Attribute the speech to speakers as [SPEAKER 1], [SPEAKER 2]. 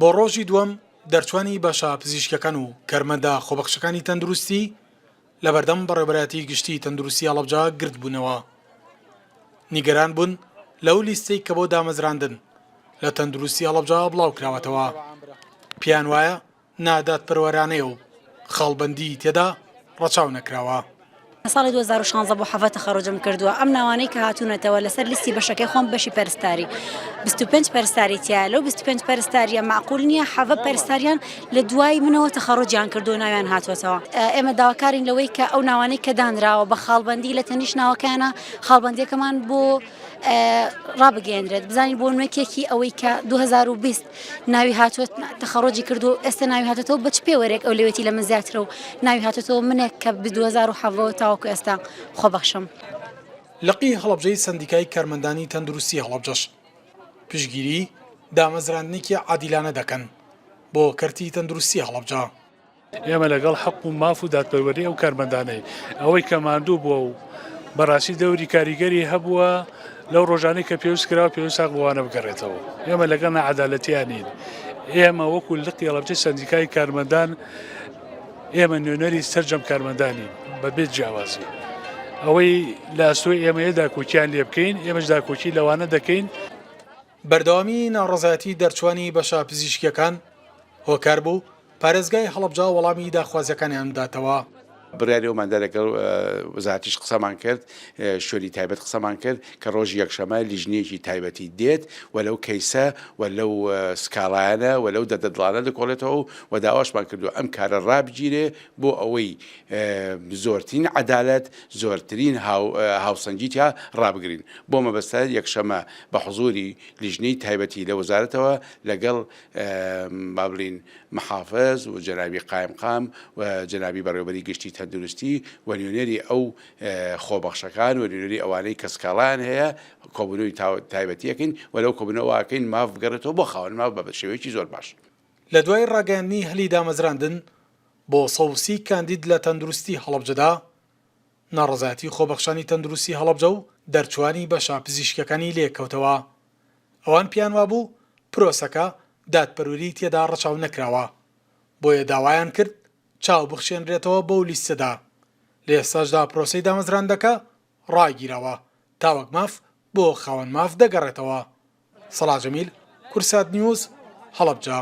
[SPEAKER 1] بۆ ڕۆژی دووەم دەرچوانی بەشە پزیشکەکان و کارمەندە خۆبەخشەکانی تەندروستی لە بەردەم بەڕێوەبەرەتی گشتی تەندروستی هەڵەبجە گرت بوونەوە. نیگەران بوون لەو لیستەی کە بۆ دامەزراندن لە تەندروستی هەڵەبجە بڵاو کراوەتەوە. پیان وایە نادادپەروەرانەیە و خاڵبەندی تێدا ڕەچاو نەکراوە.
[SPEAKER 2] ساڵی 2016 بۆ حەڤە تەخەڕۆجم کردووە. ئەم ناوانەی کە هاتوونەتەوە لەسەر لیستی بەشەکەی خۆم بەشی پەرستاری 25 پەرستاری تایە. لەو 25 پەرستاریە معقول نییە حەڤە پەرستاریان لە دوای منەوە تەخەڕۆجیان کردو ناویان هاتووەتەوە. ئێمە داواکارین لەوەی کە ئەو ناوانەی کە دانراوە بە خاڵبەندی لە تەنیش ناوەکانە خاڵبەندیەکەمان بۆ ڕابگەێنرێت بزانین بۆ نوێکێکی ئەوەی کە 2020 ناوی هاتووە تەخەڕۆجی کردو ئێستا ناوی هاتێتەوە بە چ پێوەرێک ئەو لەوێتی لە من زیاترە و ناوی هاتێتەوە منێک کە 2007 تاوەکو ئێستا خۆبەخشم.
[SPEAKER 1] لقی هەڵەبجەی سندیکای کارمەندانی تەندروستی هەڵەبجەش پشگیری دامەزراندنێکی عادیلانە دەکەن بۆ کەرتی تەندروستی هەڵەبجە.
[SPEAKER 3] ئێمە لەگەڵ حەق و ماف و دادپەروەری ئەو کارمەندانەی ئەوەی کە ماندوو بووە و بەڕاستی دەوری کاریگەری هەبووە لەو ڕۆژانەی کە پێویست کراوە پێویست ساغوانە بگەڕێتەوە. ئێمە لەگەڵ نەعەدالەتیانین. ئێمە وەکو لقی هەڵەبجەی سندیکای کارمەندان ئێمە نوێنەری سەرجەم کارمەندانین بەبێت جیاوازی. ئەوەی لە ئەستۆی ئێمەیە داکۆکیان لێ بکەین ئێمەش داکۆکی لەوانە دەکەین.
[SPEAKER 1] بەردەوامی ناڕەزایەتی دەرچوانی بەشە پزیشکیەکان هۆکار بوو پارێزگای هەڵەبجە وەڵامی داخوازیەکانیان بداتەوە.
[SPEAKER 4] بڕیاری ئەوماندا لەگەڵ وەزارەتیش قسەمان کرد، شوێنی تایبەت قسەمان کرد کە ڕۆژی یەکشەمە لیژنەیەکی تایبەتی دێت و لەو کەیسە و لەو سکاڵایانە و لەو دەدەدڵانە دەکۆڵێتەوە و داواشمان کردو ئەم کارە ڕابگیرێ بۆ ئەوەی زۆرترین عەدالەت زۆرترین هاوسەنگیتیا ڕابگرین. بۆ مەبەستە یەکشەمە بە حوزوری لیژنەی تایبەتی لە وەزارەتەوە لەگەڵ با بڵین محافز و جەنابی قایمقام و جەنابی بەڕێوەبەری گشتی تەندروستی و نوێنەری ئەو خۆبەخشەکان و نوێنەری ئەوانەی کە سکاڵایان هەیە کۆبوونەوەی تایبەتیەکەین و لەو کۆبوونەوەکەین ماف بگەڕێتەوە بۆ خاوەن ماف بە شێوەیەکی زۆر باش.
[SPEAKER 1] لە دوای ڕاگەیاندنی هەلی دامەزراندن بۆ سەوسی کاندید لە تەندروستی هەڵەبجەدا ناڕەزایەتی خۆبەخشانی تەندروستی هەڵەبجە و دەرچوانی بەشە پزیشکەکانی لێکەوتەوە. ئەوان پیان وابوو پرۆسەکە دادپەروەری تێدا ڕەچاو نەکراوە بۆیە داوایان کرد چاو بخشێنرێتەوە بەو لیستەدا. لە ئێستاشدا پرۆسەی دامەزراندەکە ڕاگیرەوە تاوەک ماف بۆ خاوەن ماف دەگەڕێتەوە. سەڵاح جەمیل، کورسات نیوز، هەڵەبجە.